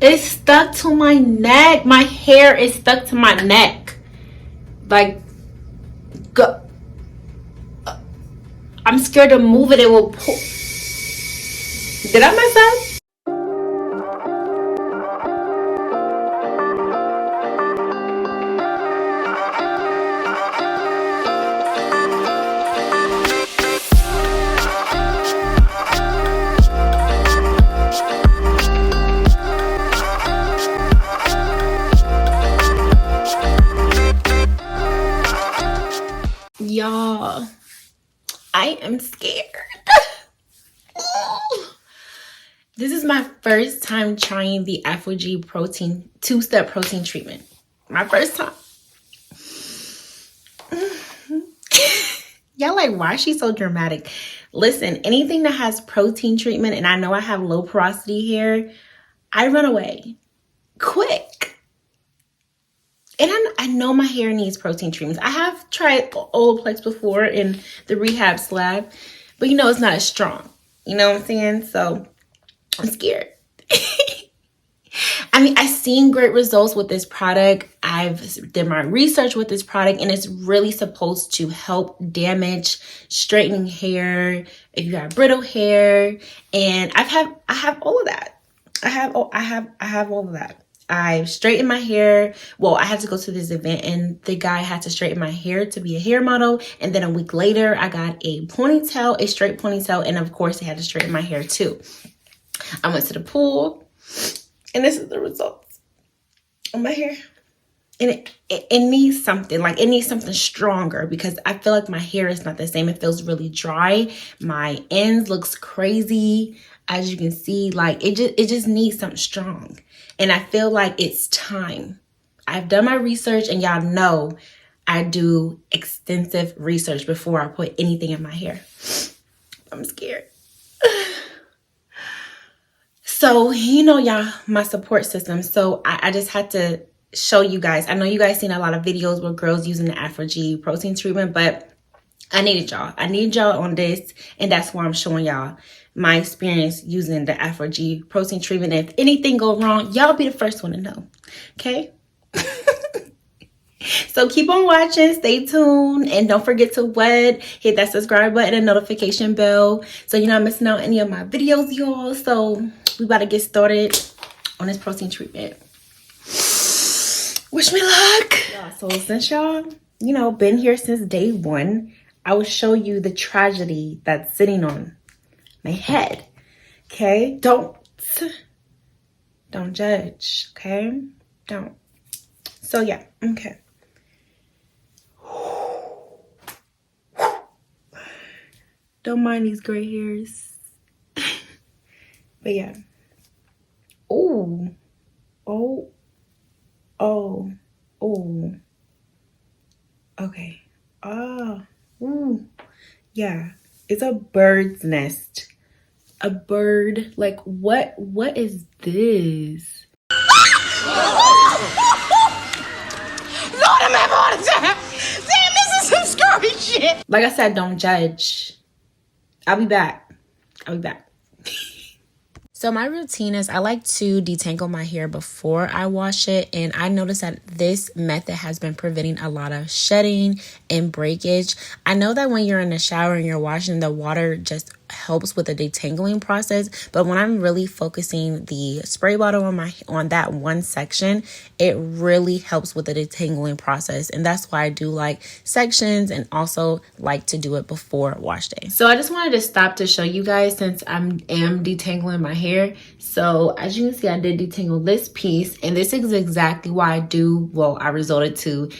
It's stuck to my neck. My hair is stuck to my neck. Like, go. I'm scared to move it. It will pull. Did I mess up? Y'all, I am scared. This is my first time trying the Aphogee protein, two-step protein treatment. My first time. Y'all like, why is she so dramatic? Listen, anything that has protein treatment, and I know I have low porosity hair, I run away quick. And I know my hair needs protein treatments. I have tried OLAPLEX before in the rehab slab, but you know, it's not as strong. You know what I'm saying? So I'm scared. I mean, I've seen great results with this product. I've done my research with this product, and it's really supposed to help damage straightening hair if you have brittle hair. And I have all of that. I have all of that. I've straightened my hair. Well, I had to go to this event and the guy had to straighten my hair to be a hair model. And then a week later, I got a ponytail, a straight ponytail. And of course, they had to straighten my hair too. I went to the pool and this is the results of my hair. And it needs something, like it needs something stronger because I feel like my hair is not the same. It feels really dry. My ends looks crazy. As you can see, like it just needs something strong. And I feel like it's time. I've done my research and y'all know I do extensive research before I put anything in my hair. I'm scared. So, you know, y'all, my support system. So I just had to show you guys. I know you guys seen a lot of videos with girls using the Aphogee protein treatment, but I needed y'all. I need y'all on this. And that's why I'm showing y'all my experience using the Aphogee protein treatment. If anything go wrong, y'all be the first one to know. Okay? So keep on watching, stay tuned, and don't forget to hit that subscribe button and notification bell so you're not missing out any of my videos, y'all. So we about to get started on this protein treatment. Wish me luck. Yeah, so since y'all, you know, been here since day one, I will show you the tragedy that's sitting on my head. Okay? Don't judge. Okay? Don't. So yeah, okay. Don't mind these gray hairs. But yeah. Oh. Oh. Oh. Oh. Okay. Oh. Ooh. Yeah. It's a bird's nest. A bird. Like, what is this? Lord, I'm having a heart attack. Damn, this is some scary shit. Like I said, don't judge. I'll be back. So my routine is I like to detangle my hair before I wash it, and I noticed that this method has been preventing a lot of shedding and breakage. I know that when you're in the shower and you're washing, the water just helps with the detangling process, but when I'm really focusing the spray bottle on that one section, it really helps with the detangling process. And that's why I do like sections and also like to do it before wash day. So I just wanted to stop to show you guys since I am detangling my hair. So as you can see, I did detangle this piece, and this is exactly why I resorted to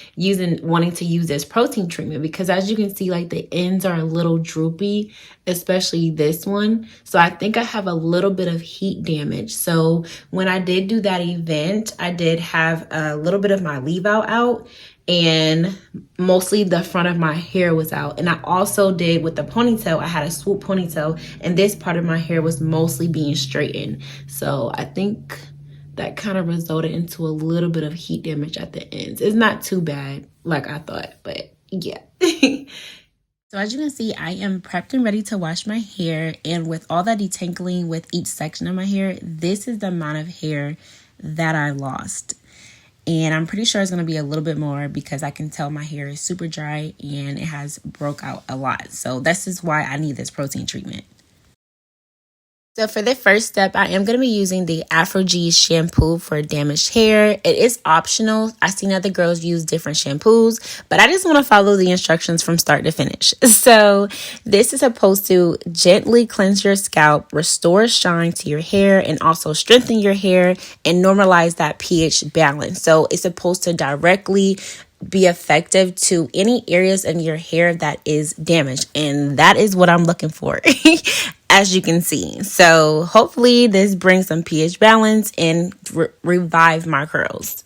wanting to use this protein treatment, because as you can see, like the ends are a little droopy, especially this one. So I think I have a little bit of heat damage. So when I did do that event, I did have a little bit of my leave out, and mostly the front of my hair was out. And I also did with the ponytail, I had a swoop ponytail, and this part of my hair was mostly being straightened. So I think that kind of resulted into a little bit of heat damage at the ends. It's not too bad like I thought, but yeah. So as you can see, I am prepped and ready to wash my hair. And with all that detangling with each section of my hair, this is the amount of hair that I lost. And I'm pretty sure it's going to be a little bit more because I can tell my hair is super dry and it has broke out a lot. So this is why I need this protein treatment. So for the first step, I am going to be using the Aphogee shampoo for damaged hair. It is optional. I've seen other girls use different shampoos, but I just want to follow the instructions from start to finish. So this is supposed to gently cleanse your scalp, restore shine to your hair, and also strengthen your hair and normalize that pH balance. So it's supposed to directly be effective to any areas in your hair that is damaged, and that is what I'm looking for. As you can see. So hopefully this brings some pH balance and revive my curls.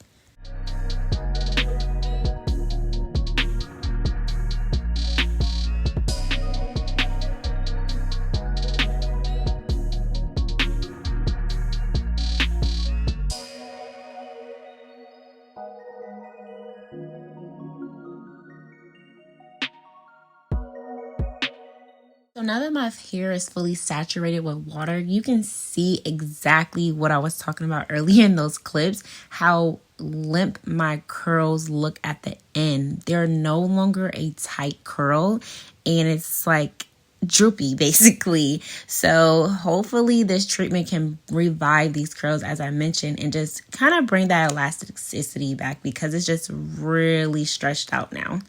So now that my hair is fully saturated with water, you can see exactly what I was talking about earlier in those clips, how limp my curls look at the end. They're no longer a tight curl and it's like droopy basically. So hopefully this treatment can revive these curls as I mentioned and just kind of bring that elasticity back because it's just really stretched out now.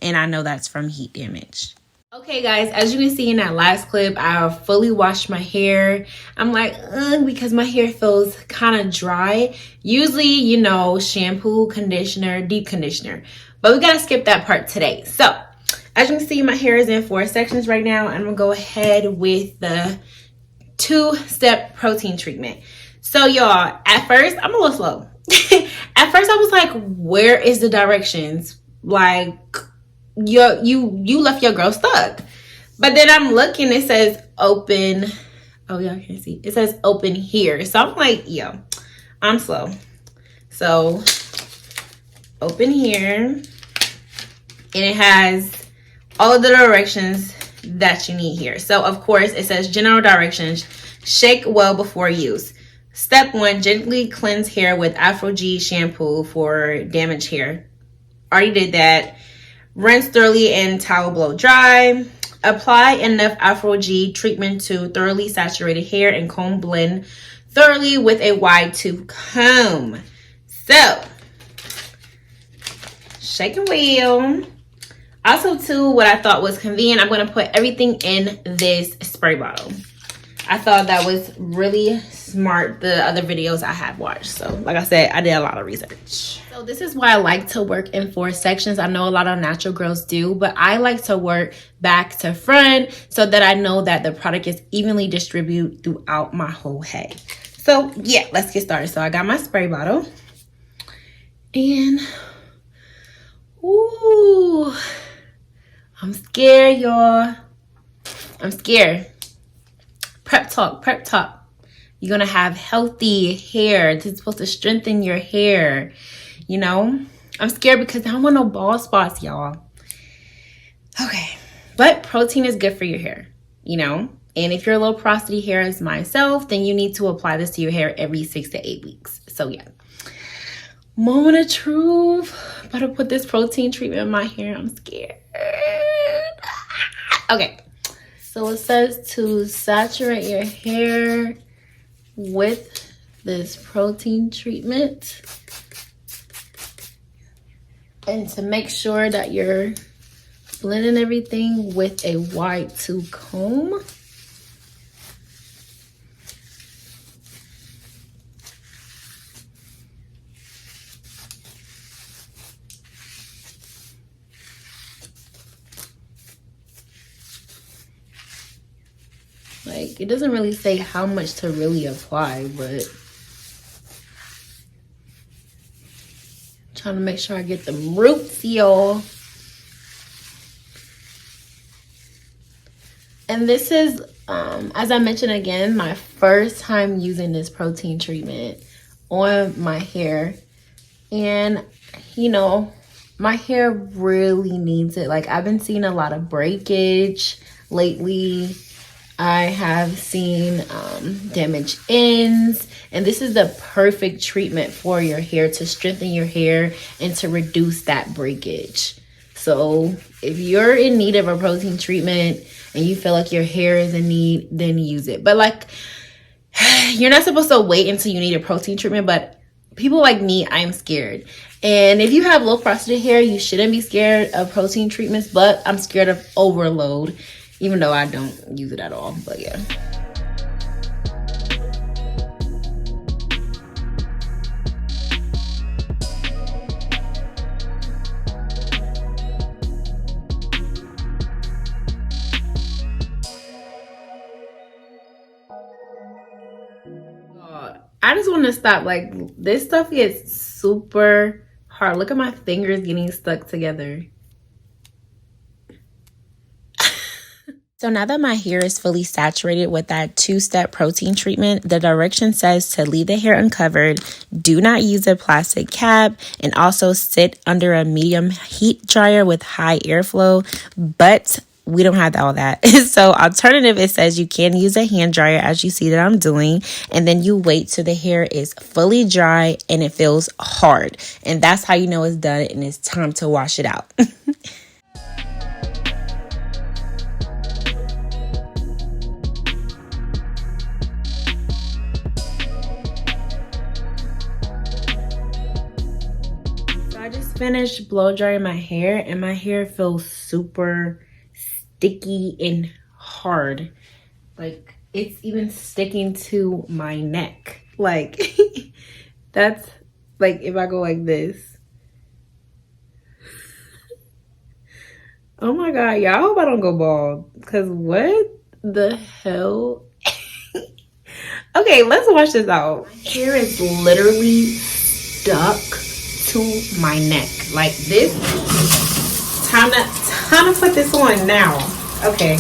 And I know that's from heat damage. Okay guys, as you can see in that last clip, I fully washed my hair. I'm like, because my hair feels kind of dry. Usually, you know, shampoo, conditioner, deep conditioner. But we gotta skip that part today. So, as you can see, my hair is in 4 sections right now. And I'm gonna go ahead with the two-step protein treatment. So y'all, at first, I'm a little slow. At first I was like, where is the directions? Like, you left your girl stuck. But then I'm looking, it says open. Oh, y'all can't see. It says open here. So I'm like, yo, I'm slow. So open here. And it has all of the directions that you need here. So of course it says general directions. Shake well before use. Step 1, gently cleanse hair with Aphogee shampoo for damaged hair. Already did that. Rinse thoroughly and towel blow dry. Apply enough Aphogee treatment to thoroughly saturated hair and comb blend thoroughly with a wide tooth comb. So, shake and wheel. Also, too, what I thought was convenient, I'm going to put everything in this spray bottle. I thought that was really smart, the other videos I had watched. So, like I said, I did a lot of research. So this is why I like to work in 4 sections. I know a lot of natural girls do, but I like to work back to front so that I know that the product is evenly distributed throughout my whole head. So yeah, let's get started. So I got my spray bottle and ooh, I'm scared, y'all. I'm scared. Prep talk, prep talk. You're gonna have healthy hair. This is supposed to strengthen your hair. You know, I'm scared because I don't want no bald spots, y'all. Okay, but protein is good for your hair, you know. And if you're low porosity hair as myself, then you need to apply this to your hair every 6 to 8 weeks. So yeah, moment of truth. About to put this protein treatment in my hair. I'm scared. Okay, so it says to saturate your hair with this protein treatment and to make sure that you're blending everything with a wide tooth comb. Like, it doesn't really say how much to really apply, but trying to make sure I get the roots, y'all. And this is, as I mentioned again, my first time using this protein treatment on my hair. And, you know, my hair really needs it. Like, I've been seeing a lot of breakage lately. I have seen damaged ends, and this is the perfect treatment for your hair to strengthen your hair and to reduce that breakage. So if you're in need of a protein treatment and you feel like your hair is in need, then use it. But like, you're not supposed to wait until you need a protein treatment, but people like me, I'm scared. And if you have low porosity hair, you shouldn't be scared of protein treatments, but I'm scared of overload, even though I don't use it at all. But yeah. I just want to stop. Like, this stuff gets super hard. Look at my fingers getting stuck together. So now that my hair is fully saturated with that two-step protein treatment, the direction says to leave the hair uncovered, do not use a plastic cap, and also sit under a medium heat dryer with high airflow. But we don't have all that. So alternative, it says you can use a hand dryer, as you see that I'm doing, and then you wait till the hair is fully dry and it feels hard. And that's how you know it's done and it's time to wash it out. I just finished blow drying my hair, and my hair feels super sticky and hard. Like, it's even sticking to my neck. Like, that's like if I go like this. Oh my god, y'all, I hope I don't go bald, because what the hell? Okay, let's wash this out. My hair is literally stuck to my neck like this. Time to put this on now. Okay.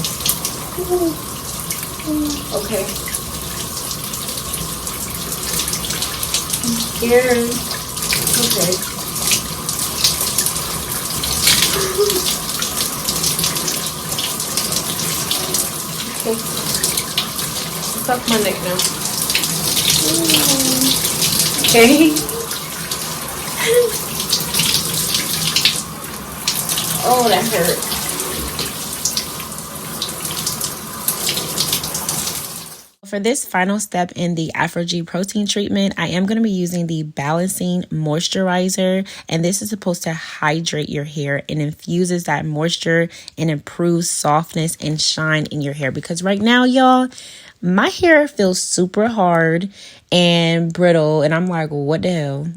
Okay. I'm scared. Okay. Okay. Stuck my neck now. Okay. Oh, that hurt. For this final step in the Aphogee protein treatment, I am going to be using the balancing moisturizer, and this is supposed to hydrate your hair and infuses that moisture and improves softness and shine in your hair. Because right now, y'all, my hair feels super hard and brittle, and I'm like, what the hell?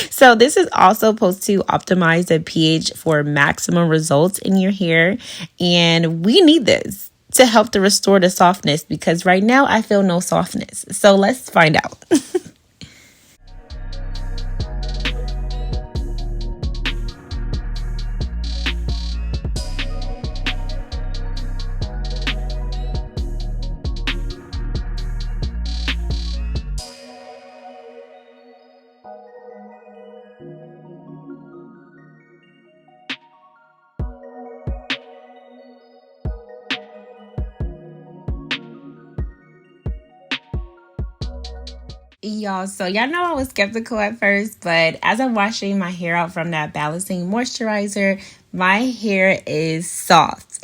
So this is also supposed to optimize the pH for maximum results in your hair, and we need this to help to restore the softness, because right now I feel no softness. So let's find out. Y'all, so y'all know I was skeptical at first, but as I'm washing my hair out from that balancing moisturizer, my hair is soft.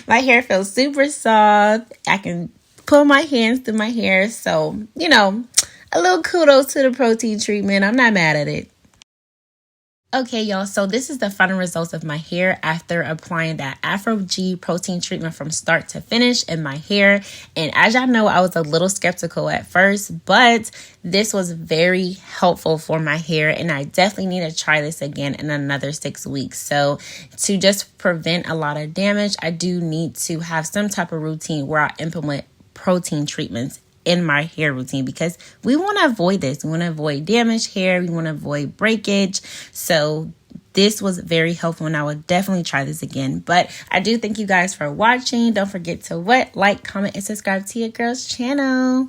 My hair feels super soft. I can pull my hands through my hair. So, you know, a little kudos to the protein treatment. I'm not mad at it. Okay, y'all, so this is the final results of my hair after applying that Aphogee protein treatment from start to finish in my hair. And as y'all know, I was a little skeptical at first, but this was very helpful for my hair, and I definitely need to try this again in another 6 weeks. So to just prevent a lot of damage, I do need to have some type of routine where I implement protein treatments in my hair routine, because we want to avoid this. We want to avoid damaged hair. We want to avoid breakage. So this was very helpful, and I would definitely try this again. But I do thank you guys for watching. Don't forget to like, comment, and subscribe to your girl's channel.